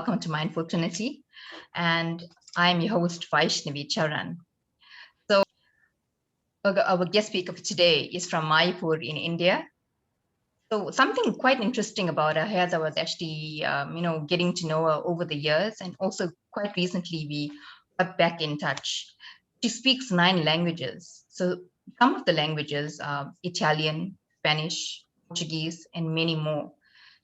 Welcome to Mindful Trinity, and I'm your host Vaishnavi Charan. So our guest speaker for today is from Mayapur in India. So something quite interesting about her as I was actually, getting to know her over the years, and also quite recently we got back in touch. She speaks 9 languages. So some of the languages are Italian, Spanish, Portuguese, and many more.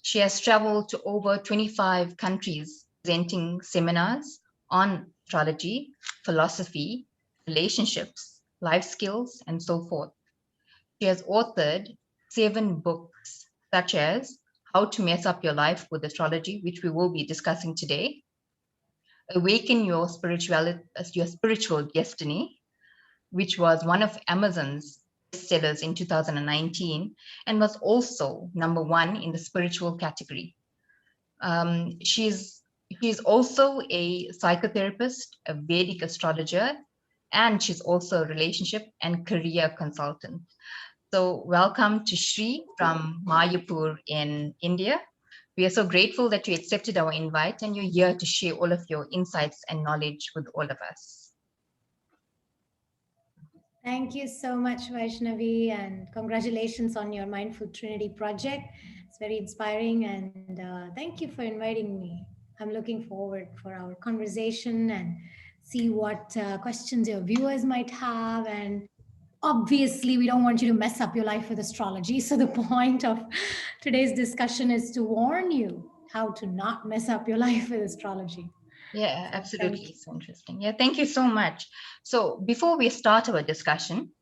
She has traveled to over 25 countries presenting seminars on astrology, philosophy, relationships, life skills, and so forth. She has authored 7 books, such as How to Mess Up Your Life with Astrology, which we will be discussing today, Awaken Your Spiritual Destiny, which was one of Amazon's bestsellers in 2019 and was also #1 in the spiritual category. She's also a psychotherapist, a Vedic astrologer, and she's also a relationship and career consultant. So welcome to Shri from Mayapur in India. We are so grateful that you accepted our invite and you're here to share all of your insights and knowledge with all of us. Thank you so much, Vaishnavi, and congratulations on your Mindful Trinity project. It's very inspiring, and thank you for inviting me. I'm looking forward for our conversation and see what questions your viewers might have. And obviously, we don't want you to mess up your life with astrology. So the point of today's discussion is to warn you how to not mess up your life with astrology. Yeah, So thank absolutely. you. So interesting. Yeah, thank you so much. So before we start our discussion,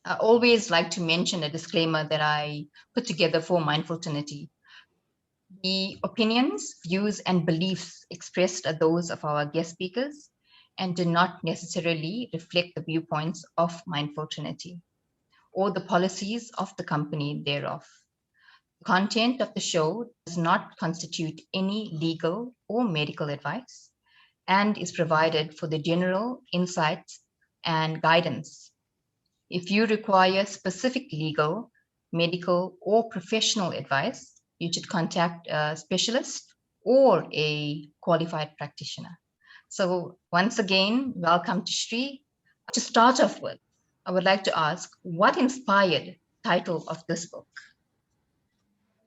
I always like to mention a disclaimer that I put together for Mindful Trinity. The opinions, views, and beliefs expressed are those of our guest speakers and do not necessarily reflect the viewpoints of Mindful Trinity or the policies of the company thereof. The content of the show does not constitute any legal or medical advice and is provided for the general insights and guidance. If you require specific legal, medical, or professional advice, you should contact a specialist or a qualified practitioner. So once again, welcome to Shri. To start off with, I would like to ask, what inspired the title of this book?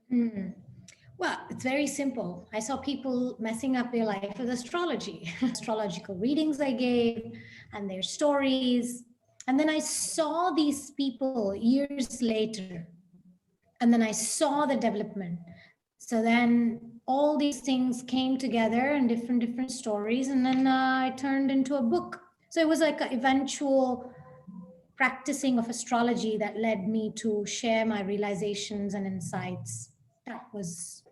Hmm. Well, it's very simple. I saw people messing up their life with astrology, astrological readings I gave, and their stories. And then I saw these people years later, and then I saw the development. So then all these things came together in different stories, and then I turned into a book. So it was like an eventual practicing of astrology that led me to share my realizations and insights. That was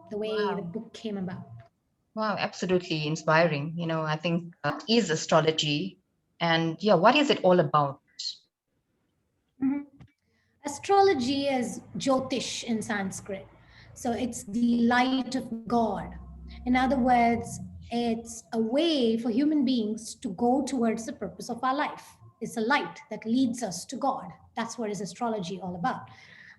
the way the Wow. book came about. Wow, absolutely inspiring. I think is astrology and yeah, what is it all about? Mhm. Astrology is Jyotish in Sanskrit. So it's the light of God. In other words, it's a way for human beings to go towards the purpose of our life. It's a light that leads us to God. That's what is astrology all about.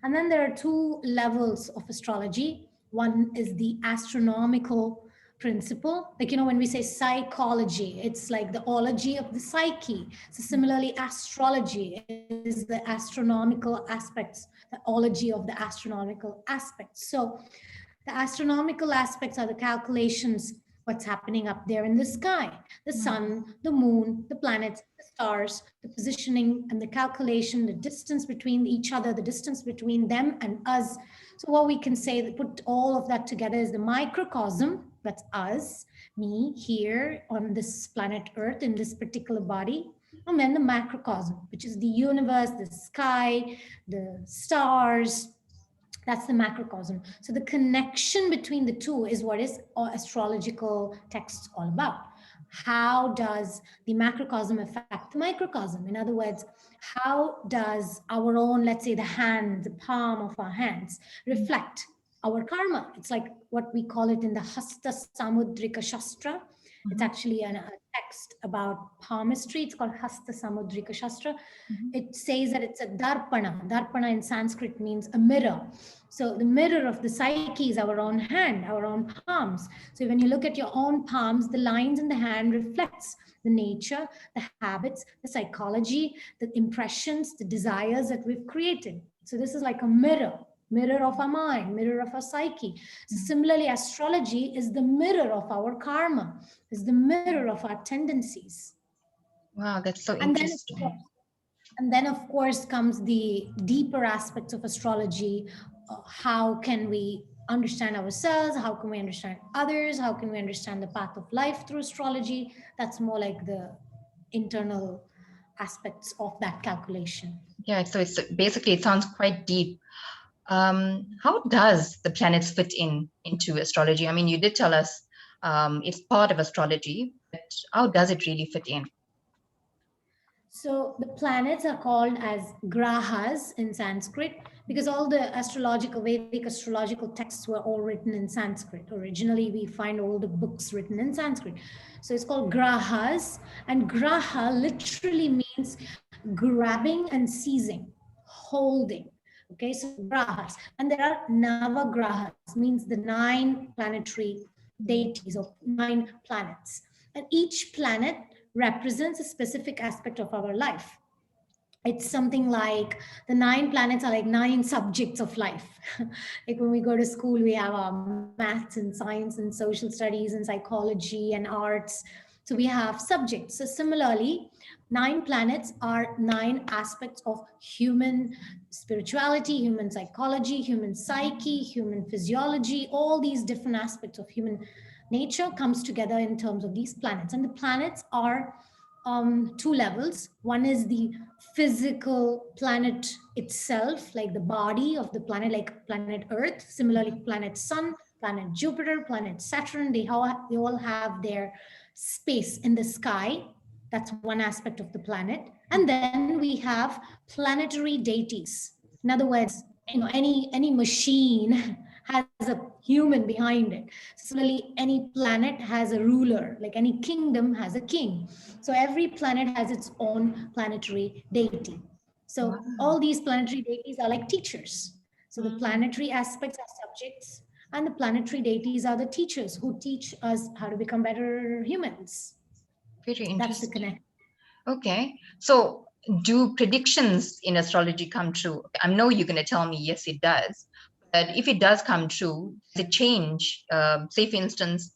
And then there are 2 levels of astrology. One is the astronomical principle. Like, when we say psychology, it's like the ology of the psyche. So similarly, astrology is the astronomical aspects, the ology of the astronomical aspects. So the astronomical aspects are the calculations, what's happening up there in the sky, the sun, the moon, the planets, the stars, the positioning and the calculation, the distance between each other, the distance between them and us. So what we can say, that put all of that together, is the microcosm, that's us, me here on this planet Earth in this particular body. And then the macrocosm, which is the universe, the sky, the stars. That's the macrocosm. So the connection between the two is what is astrological texts all about. How does the macrocosm affect the microcosm? In other words, how does our own, let's say the hand, the palm of our hands, reflect our karma? It's like what we call it in the Hasta Samudrika Shastra. It's actually a text about palmistry. It's called Hasta Samudrika Shastra. It says that it's a darpana. Darpana in Sanskrit means a mirror. So the mirror of the psyche is our own hand, our own palms. So when you look at your own palms, the lines in the hand reflects the nature, the habits, the psychology, the impressions, the desires that we've created. So this is like a mirror of our mind, mirror of our psyche. So similarly, astrology is the mirror of our karma, is the mirror of our tendencies. Wow, that's so And interesting. then, of course, comes the deeper aspects of astrology. How can we understand ourselves? How can we understand others? How can we understand the path of life through astrology? That's more like the internal aspects of that calculation. Yeah, so it's basically, it sounds quite deep. How does the planets fit into astrology? I mean, you did tell us it's part of astrology, but how does it really fit in? So the planets are called as grahas in Sanskrit because all the Vedic astrological texts were all written in Sanskrit. Originally, we find all the books written in Sanskrit. So it's called grahas, and graha literally means grabbing and seizing, holding. Okay, so grahas. And there are navagrahas, means the 9 planetary deities or 9 planets. And each planet represents a specific aspect of our life. It's something like the 9 planets are like 9 subjects of life. Like when we go to school, we have our maths and science and social studies and psychology and arts. So we have subjects. So similarly, 9 planets are 9 aspects of human spirituality, human psychology, human psyche, human physiology. All these different aspects of human nature comes together in terms of these planets. And the planets are 2 levels. One is the physical planet itself, like the body of the planet, like planet Earth. Similarly, planet Sun, planet Jupiter, planet Saturn, they all have their space in the sky. That's one aspect of the planet. And then we have planetary deities. In other words, any machine has a human behind it. Similarly, any planet has a ruler, like any kingdom has a king. So every planet has its own planetary deity. Wow. So all these planetary deities are like teachers. So the planetary aspects are subjects, and the planetary deities are the teachers who teach us how to become better humans. Very That's the interesting. connection. Okay. So do predictions in astrology come true? I know you're going to tell me, yes, it does. But if it does come true, does it change? Say, for instance,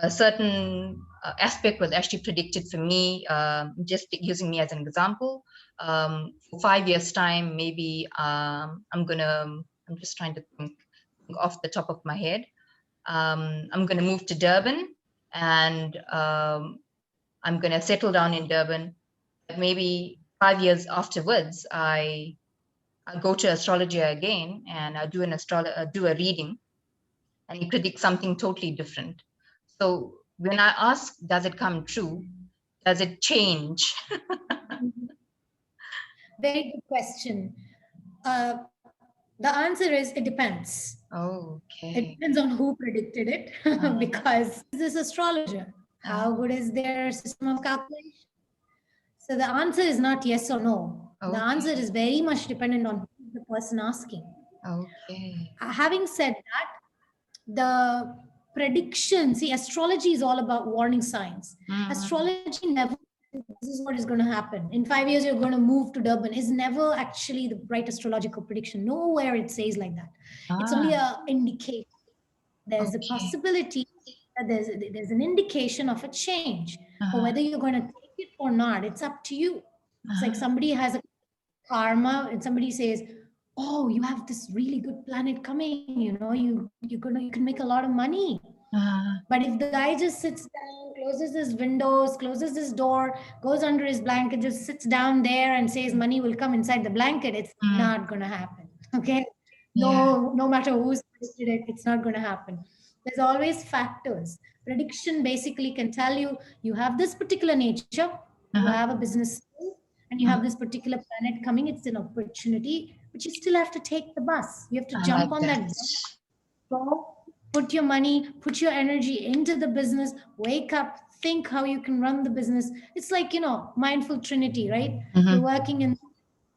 a certain aspect was actually predicted for me, just using me as an example. For 5 years' time, maybe I'm just trying to think off the top of my head. I'm going to move to Durban, and I'm going to settle down in Durban. Maybe 5 years afterwards, I go to astrology again, and I do do a reading, and he predicts something totally different. So when I ask, does it come true? Does it change? Very good question. The answer is it depends. It Okay. depends on who predicted it because this astrologer, how good is their system of calculation? So the answer is not yes or no. The answer Okay. is very much dependent on the person asking. Okay. Having said that, the prediction, see, astrology is all about warning signs. Astrology never this is what is going to happen. In 5 years, you're going to move to Durban is never actually the right astrological prediction. Nowhere it says like that. It's only an indication. There's a Okay. possibility that there's an indication of a change. But whether you're going to take it or not, it's up to you. It's like somebody has a karma and somebody says, oh, you have this really good planet coming, you can make a lot of money. But if the guy just sits down, closes his windows, closes his door, goes under his blanket, just sits down there and says money will come inside the blanket, it's not going to happen. Okay. Yeah. No matter who's predicted it, it's not going to happen. There's always factors. Prediction basically can tell you you have this particular nature, you have a business skill, and you have this particular planet coming. It's an opportunity, but you still have to take the bus. You have to I jump like on that. that bus, go, put your money, put your energy into the business, wake up, think how you can run the business. It's like, mindful Trinity, right? You're Mm-hmm. working in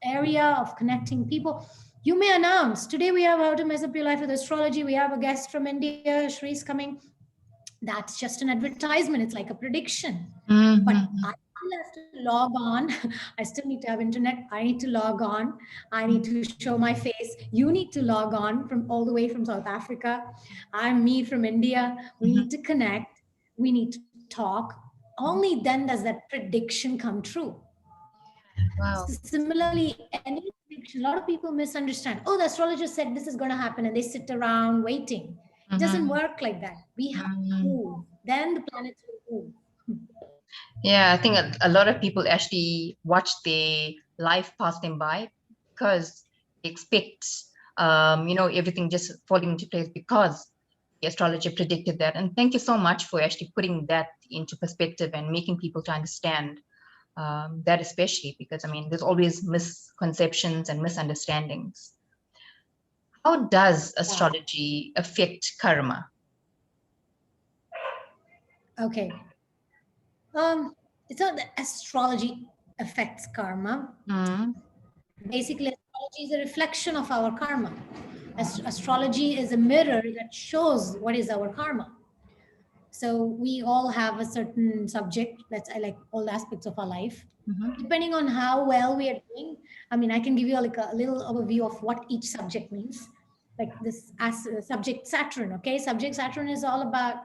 area of connecting people. You may announce, today we have How to Mess Up Your Life with Astrology. We have a guest from India, Shree's coming. That's just an advertisement. It's like a prediction. But Mm-hmm. I still have to log on. I still need to have internet. I need to log on. I need to show my face. You need to log on from all the way from South Africa. I'm me from India. We need to connect. We need to talk. Only then does that prediction come true. So Wow. similarly, any prediction, a lot of people misunderstand. Oh, the astrologer said this is going to happen, and they sit around waiting. It doesn't Mm-hmm. work like that. We have to Mm-hmm. move. Then the planets will move. Yeah, I think a lot of people actually watch their life pass them by because they expect, everything just falling into place because the astrologer predicted that. And thank you so much for actually putting that into perspective and making people to understand that, especially because, I mean, there's always misconceptions and misunderstandings. How does Yeah. astrology affect karma? Okay. It's not that astrology affects karma. Mm-hmm. Basically, astrology is a reflection of our karma. Astrology is a mirror that shows what is our karma. So we all have a certain subject that's like all aspects of our life. Depending on how well we are doing, I mean, I can give you like a little overview of what each subject means. Like this as subject Saturn, okay? Subject Saturn is all about,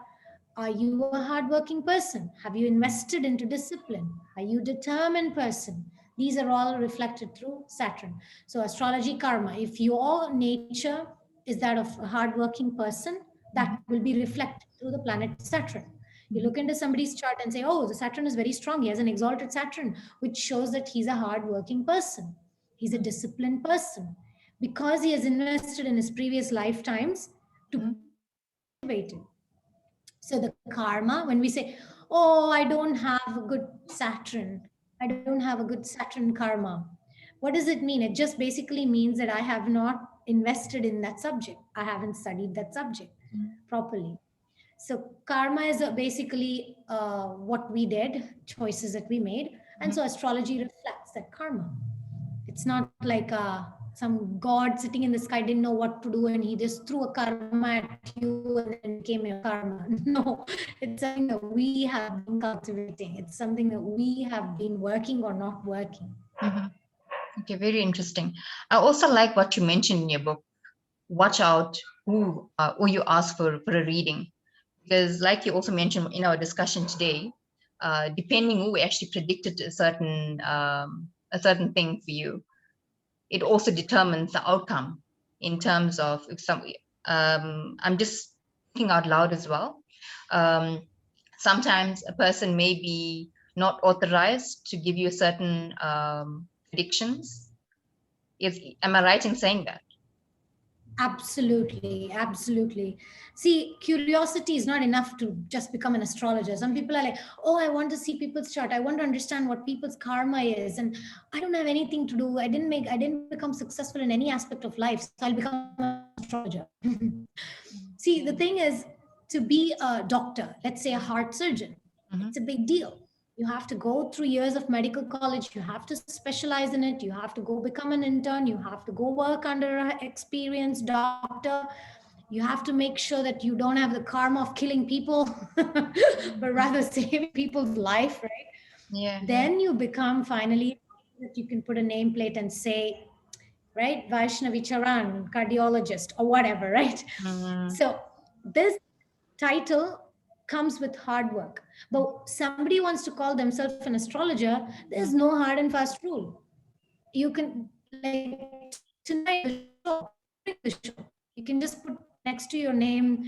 are you a hardworking person? Have you invested into discipline? Are you a determined person? These are all reflected through Saturn. So astrology karma, if your nature is that of a hardworking person, that will be reflected through the planet Saturn. You look into somebody's chart and say, oh, the Saturn is very strong. He has an exalted Saturn, which shows that he's a hardworking person. He's a disciplined person because he has invested in his previous lifetimes to be motivated. So the karma, when we say, oh, I don't have a good Saturn, I don't have a good Saturn karma. What does it mean? It just basically means that I have not invested in that subject. I haven't studied that subject properly. So karma is basically what we did, choices that we made, and so astrology reflects that karma. It's not like some god sitting in the sky didn't know what to do and he just threw a karma at you and then it became your karma. No, it's something that we have been cultivating. It's something that we have been working or not working. Mm-hmm. Okay, very interesting. I also like what you mentioned in your book. Watch out who you ask for a reading, because like you also mentioned in our discussion today, depending who actually predicted a certain thing for you, it also determines the outcome in terms of if some. I'm just thinking out loud as well. Um, Sometimes a person may be not authorized to give you certain predictions. Am I right in saying that? Absolutely, absolutely. See, curiosity is not enough to just become an astrologer. Some people are like, oh, I want to see people's chart. I want to understand what people's karma is. And I don't have anything to do. I didn't become successful in any aspect of life. So I'll become an astrologer. See, the thing is, to be a doctor, let's say a heart surgeon, it's a big deal. You have to go through years of medical college. You have to specialize in it. You have to go become an intern. You have to go work under an experienced doctor. You have to make sure that you don't have the karma of killing people, but rather saving people's life, right? Yeah, yeah. Then you become finally that you can put a nameplate and say, right, Vaishnavi Charan, cardiologist, or whatever, right? Mm-hmm. So this title comes with hard work. But somebody wants to call themselves an astrologer, there's no hard and fast rule. You can, like tonight, the show, during the show, you can just put next to your name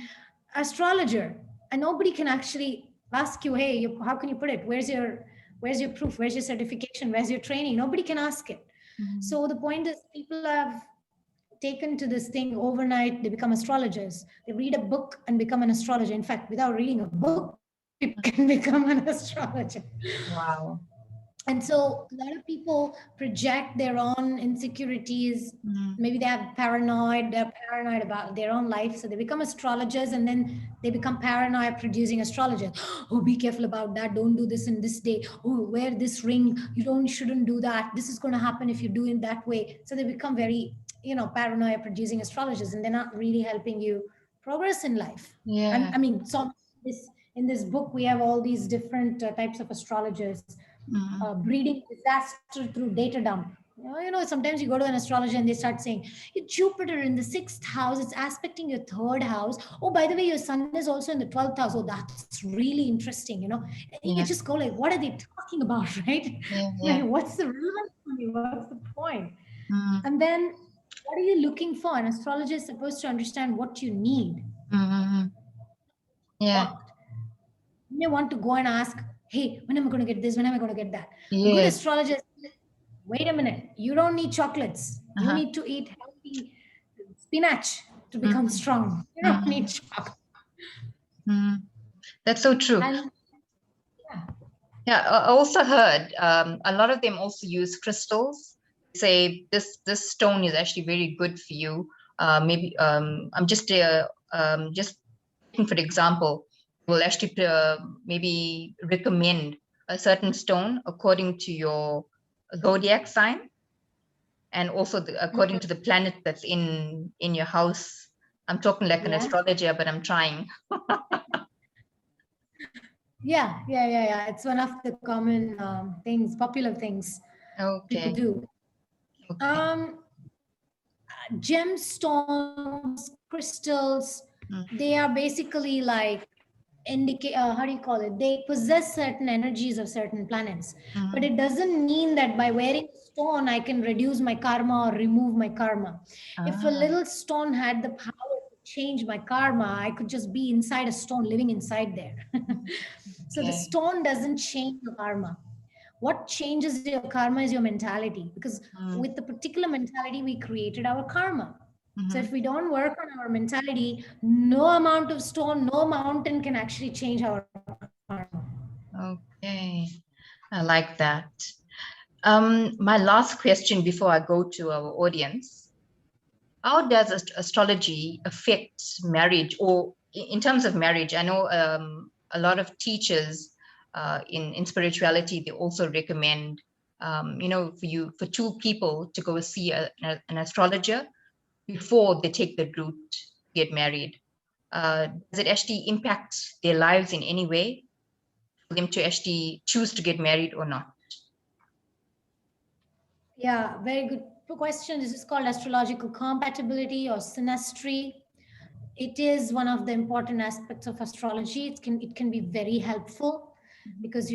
astrologer, and nobody can actually ask you, hey, how can you put it? Where's your proof? Where's your certification? Where's your training? Nobody can ask it. So the point is, people have taken to this thing overnight. They become astrologers. They read a book and become an astrologer. In fact, without reading a book, people can become an astrologer. Wow. And so a lot of people project their own insecurities. Mm. Maybe they're paranoid about their own life. So they become astrologers, and then they become paranoid producing astrologers. Oh, be careful about that. Don't do this in this day. Oh, wear this ring. Shouldn't do that. This is going to happen if you do it that way. So they become very, paranoia producing astrologers, and they're not really helping you progress in life. Yeah. I mean, so this in this book, we have all these different types of astrologers, Mm. breeding disaster through data dump. Sometimes you go to an astrologer and they start saying, your Jupiter in the sixth house, it's aspecting your third house. Oh, by the way, your sun is also in the 12th house. Oh, that's really interesting. And you just Yeah. go like, what are they talking about, right? Yeah. Like, Yeah. what's the relevance for me? What's the point? Mm. And then what are you looking for? An astrologer is supposed to understand what you need, Mm. Yeah. want. You may want to go and ask, hey, when am I going to get this? When am I going to get that? A good Yes. astrologer says, wait a minute, you don't need chocolates. You Uh-huh. need to eat healthy spinach to become Mm. strong. You don't need Mm. chocolate. Mm. That's so true. And yeah, Yeah, I also heard a lot of them also use crystals. Say this stone is actually very good for you. Maybe I'm just taking for example, will actually maybe recommend a certain stone according to your zodiac sign, and also according to the planet that's in your house. I'm talking like an yeah, astrologer, but I'm trying. yeah. It's one of the common things, popular things people Okay. do. Okay. Gemstones, crystals, Mm. they are basically like indicate how do you call it, they possess certain energies of certain planets, but Mm. it doesn't mean that by wearing a stone I can reduce my karma or remove my karma. If a Ah. little stone had the power to change my karma, I could just be inside a stone, living inside there. So the Okay. stone doesn't change your karma. What changes your karma is your mentality, because Mm. with the particular mentality we created our karma. So Mhm. if we don't work on our mentality, no amount of stone, no mountain can actually change our karma. Okay, I like that. My last question before I go to our audience: how does astrology affect marriage, or in terms of marriage? I know a lot of teachers in spirituality, they also recommend, for two people to go see an astrologer before they take the route to get married. Does it actually impact their lives in any way for them to actually choose to get married or not? Yeah, very good question. This is called astrological compatibility or synastry. It is one of the important aspects of astrology. It can be very helpful, because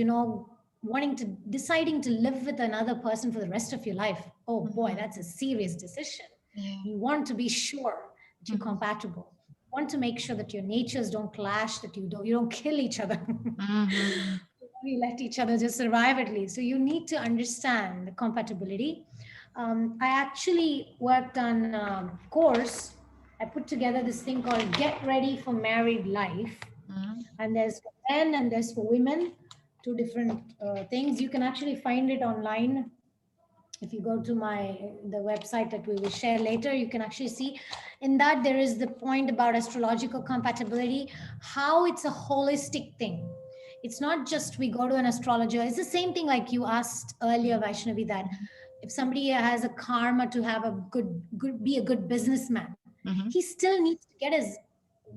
wanting to deciding to live with another person for the rest of your life. Oh boy, Mhm. that's a serious decision. Yeah. You want to be sure that you're Mhm. compatible. You want to make sure that your natures don't clash, that you don't kill each other. Mhm. We let each other just survive at least. So you need to understand the compatibility. I actually worked on a course. I put together this thing called Get Ready for Married Life. Mhm. And there's for men and there's for women, two different things. You can actually find it online. If you go to the website that we will share later, you can actually see in that there is the point about astrological compatibility, how it's a holistic thing. It's not just we go to an astrologer. It's the same thing like you asked earlier, Vaishnavi, that if somebody has a karma to have a good be a good businessman, Mhm. he still needs to get his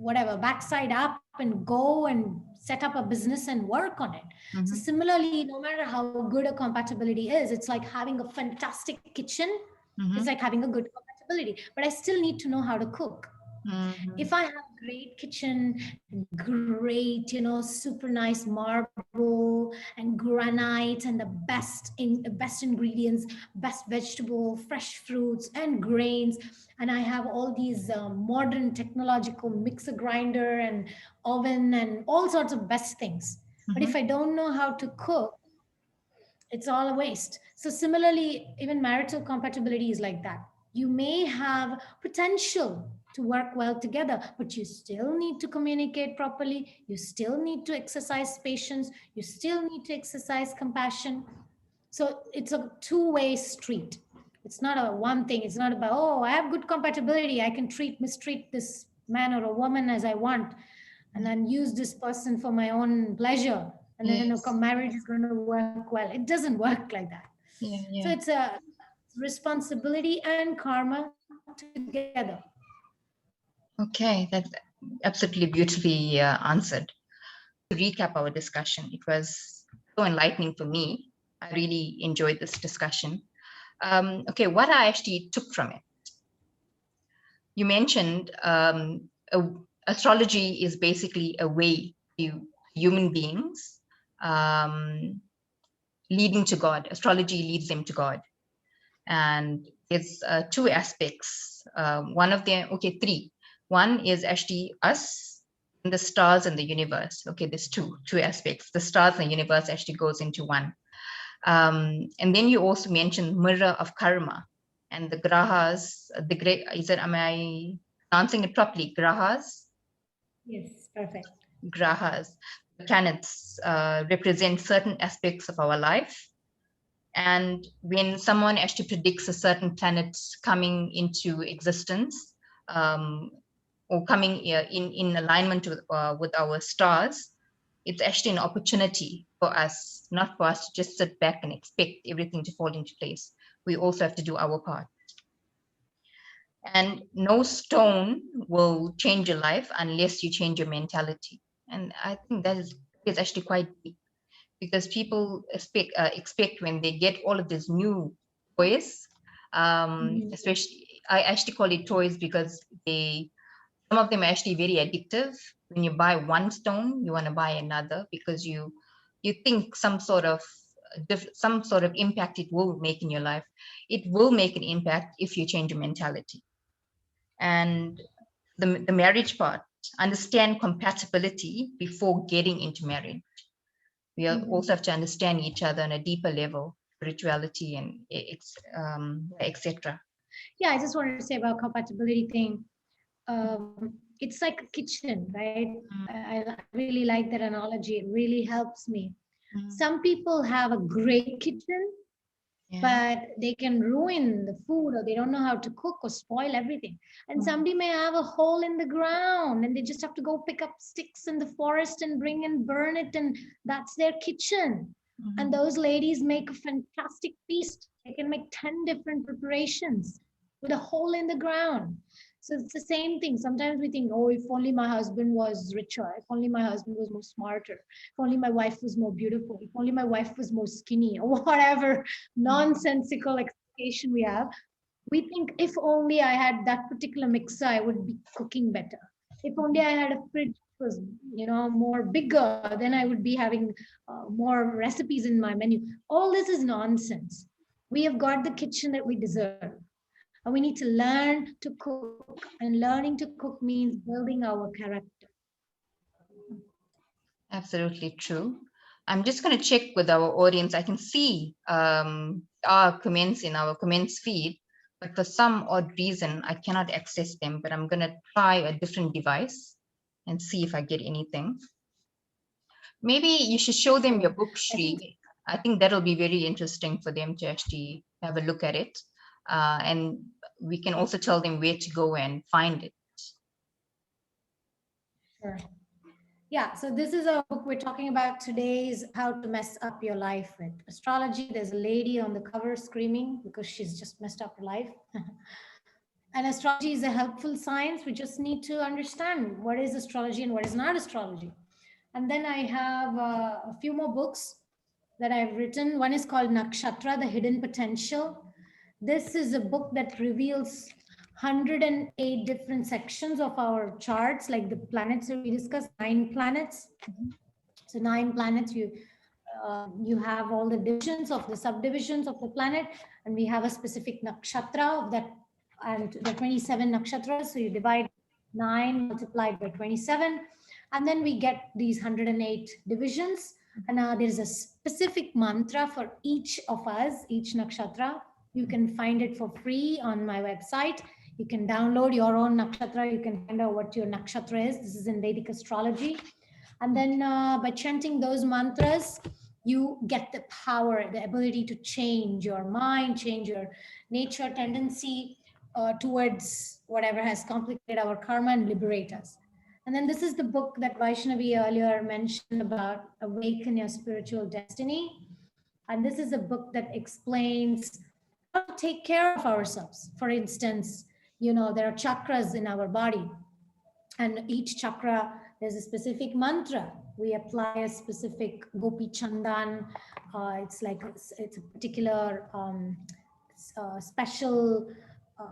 whatever backside up and go and set up a business and work on it. So Mhm. similarly, no matter how good a compatibility is, it's like having a fantastic kitchen. It's Mhm. like having a good compatibility, but I still need to know how to cook. Mhm. If I have great kitchen, great, super nice marble and granite and the best ingredients, best vegetable, fresh fruits and grains, and I have all these modern technological mixer grinder and oven and all sorts of best things. But if Mhm. I don't know how to cook, it's all a waste. So similarly, even marital compatibility is like that. You may have potential to work well together, but you still need to communicate properly. You still need to exercise patience. You still need to exercise compassion. So it's a two-way street. It's not a one thing. It's not about, oh, I have good compatibility. I can mistreat this man or a woman as I want, and then use this person for my own pleasure. And then Yes. marriage is going to work well. It doesn't work like that. Yeah, So yeah. it's a responsibility and karma together. Okay, that's absolutely beautifully answered. To recap our discussion, it was so enlightening for me. I really enjoyed this discussion. Okay, what I actually took from it. You mentioned astrology is basically a way to human beings um, leading to God. Astrology leads them to God. And it's two aspects. One of them, okay, three. One is actually us and the stars and the universe. Okay, there's two aspects. The stars and the universe actually goes into one. And then you also mentioned mirror of karma and the grahas. The great is it? Am I pronouncing it properly? Grahas. Yes, perfect. Grahas. The planets represent certain aspects of our life. And when someone actually predicts a certain planet coming into existence or coming in alignment with our stars, it's actually an opportunity for us, not for us to just sit back and expect everything to fall into place. We also have to do our part. And no stone will change your life unless you change your mentality. And I think that is actually quite deep, because people expect when they get all of these new toys, especially I actually call it toys because some of them are actually very addictive. When you buy one stone, you want to buy another because you think some sort of impact it will make in your life. It will make an impact if you change your mentality. And the marriage part, understand compatibility before getting into marriage. We also have to understand each other on a deeper level, spirituality and etc. Yeah, I just wanted to say about compatibility thing. It's like a kitchen, right? I really like that analogy. It really helps me. Some people have a great kitchen, but they can ruin the food, or they don't know how to cook or spoil everything. And somebody may have a hole in the ground and they just have to go pick up sticks in the forest and bring and burn it, and that's their kitchen. And those ladies make a fantastic feast. They can make 10 different preparations with a hole in the ground. So it's the same thing. Sometimes we think, oh, if only my husband was richer, if only my husband was more smarter, if only my wife was more beautiful, if only my wife was more skinny, or whatever nonsensical expectation we have. We think if only I had that particular mixer, I would be cooking better. If only I had a fridge that was, more bigger, then I would be having more recipes in my menu. All this is nonsense. We have got the kitchen that we deserve. And we need to learn to cook. And learning to cook means building our character. Absolutely true. I'm just going to check with our audience. I can see our comments in our comments feed, but for some odd reason, I cannot access them. But I'm going to try a different device and see if I get anything. Maybe you should show them your book, Shri. I think that'll be very interesting for them to actually have a look at it. And we can also tell them where to go and find it. Sure. Yeah, so this is a book we're talking about today, is how to mess up your life with astrology. There's a lady on the cover screaming because she's just messed up her life. And astrology is a helpful science. We just need to understand what is astrology and what is not astrology. And then I have a few more books that I've written. One is called Nakshatra, The Hidden Potential. This is a book that reveals 108 different sections of our charts, like the planets that we discussed, 9 planets. So 9 planets, you have all the divisions of the subdivisions of the planet, and we have a specific nakshatra of that, and the 27 nakshatras. So you divide 9 multiplied by 27, and then we get these 108 divisions. And there's a specific mantra for each of us, each nakshatra. You can find it for free on my website. You can download your own nakshatra. You can find out what your nakshatra is. This is in Vedic astrology. And then by chanting those mantras, you get the power, the ability to change your mind, change your nature tendency towards whatever has complicated our karma and liberate us. And then this is the book that Vaishnavi earlier mentioned about Awaken Your Spiritual Destiny. And this is a book that explains how to take care of ourselves. For instance, there are chakras in our body, and each chakra, there's a specific mantra. We apply a specific gopi chandan. It's a particular special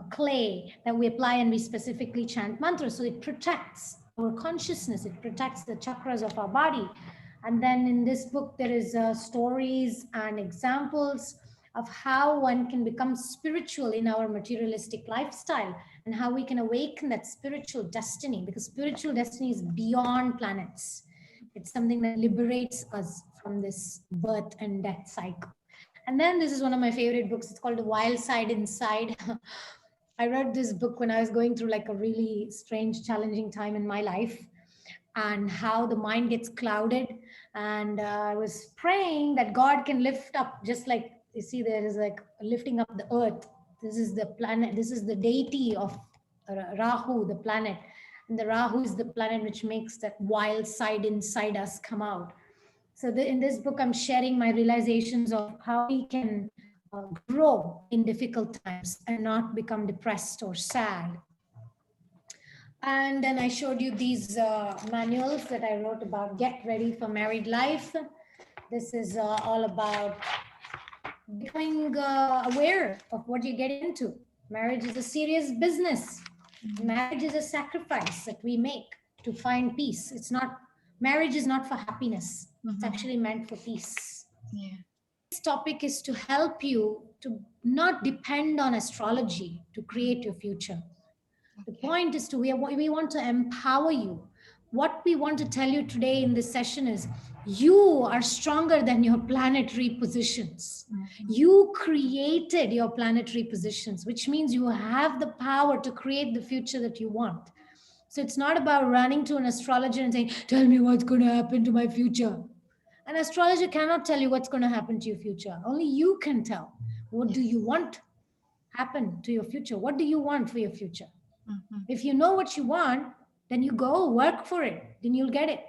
clay that we apply, and we specifically chant mantras. So it protects our consciousness. It protects the chakras of our body. And then in this book, there is stories and examples of how one can become spiritual in our materialistic lifestyle, and how we can awaken that spiritual destiny, because spiritual destiny is beyond planets. It's something that liberates us from this birth and death cycle. And then this is one of my favorite books. It's called The Wild Side Inside. I read this book when I was going through like a really strange, challenging time in my life, and how the mind gets clouded. And I was praying that God can lift up, just like you see, there is like lifting up the earth. This is the planet, this is the deity of Rahu, the planet. And the Rahu is the planet which makes that wild side inside us come out. So in this book, I'm sharing my realizations of how we can grow in difficult times and not become depressed or sad. And then I showed you these manuals that I wrote about Get Ready for Married Life. This is all about becoming aware of what you get into. Marriage is a serious business. Marriage is a sacrifice that we make to find peace. Marriage is not for happiness. It's actually meant for peace. Yeah. This topic is to help you to not depend on astrology to create your future. The point is we want to empower you. What we want to tell you today in this session is you are stronger than your planetary positions. You created your planetary positions, which means you have the power to create the future that you want. So it's not about running to an astrologer and saying, tell me what's going to happen to my future. An astrologer cannot tell you what's going to happen to your future. Only you can tell. What do you want happen to your future? What do you want for your future? If you know what you want, then you go work for it, then you'll get it.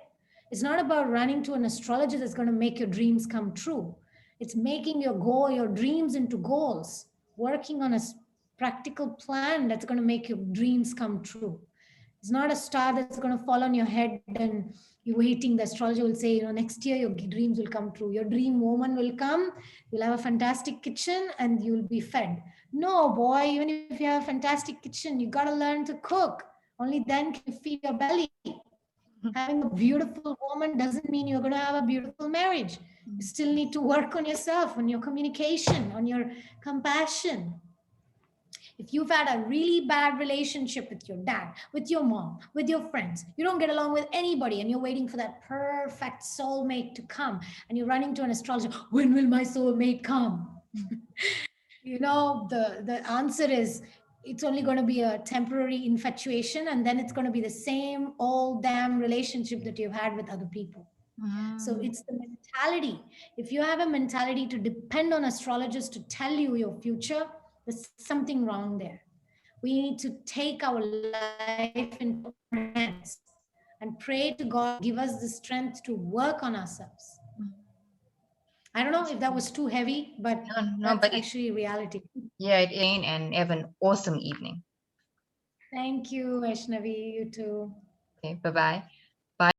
It's not about running to an astrologer that's going to make your dreams come true. It's making your dreams into goals, working on a practical plan that's going to make your dreams come true. It's not a star that's going to fall on your head and you're waiting. The astrologer will say, next year your dreams will come true. Your dream woman will come. You'll have a fantastic kitchen and you'll be fed. No, boy, even if you have a fantastic kitchen, you got to learn to cook. Only then can you feed your belly. Having a beautiful woman doesn't mean you're going to have a beautiful marriage. You still need to work on yourself, on your communication, on your compassion. If you've had a really bad relationship with your dad, with your mom, with your friends, you don't get along with anybody and you're waiting for that perfect soulmate to come and you're running to an astrologer, when will my soulmate come? The answer is it's only going to be a temporary infatuation, and then it's going to be the same old damn relationship that you've had with other people. So it's the mentality. If you have a mentality to depend on astrologers to tell you your future, there's something wrong there. We need to take our life into our hands and pray to God, give us the strength to work on ourselves. I don't know if that was too heavy, but that's actually reality. Yeah, it ain't, and have an awesome evening. Thank you, Vaishnavi. You too. Okay, bye-bye.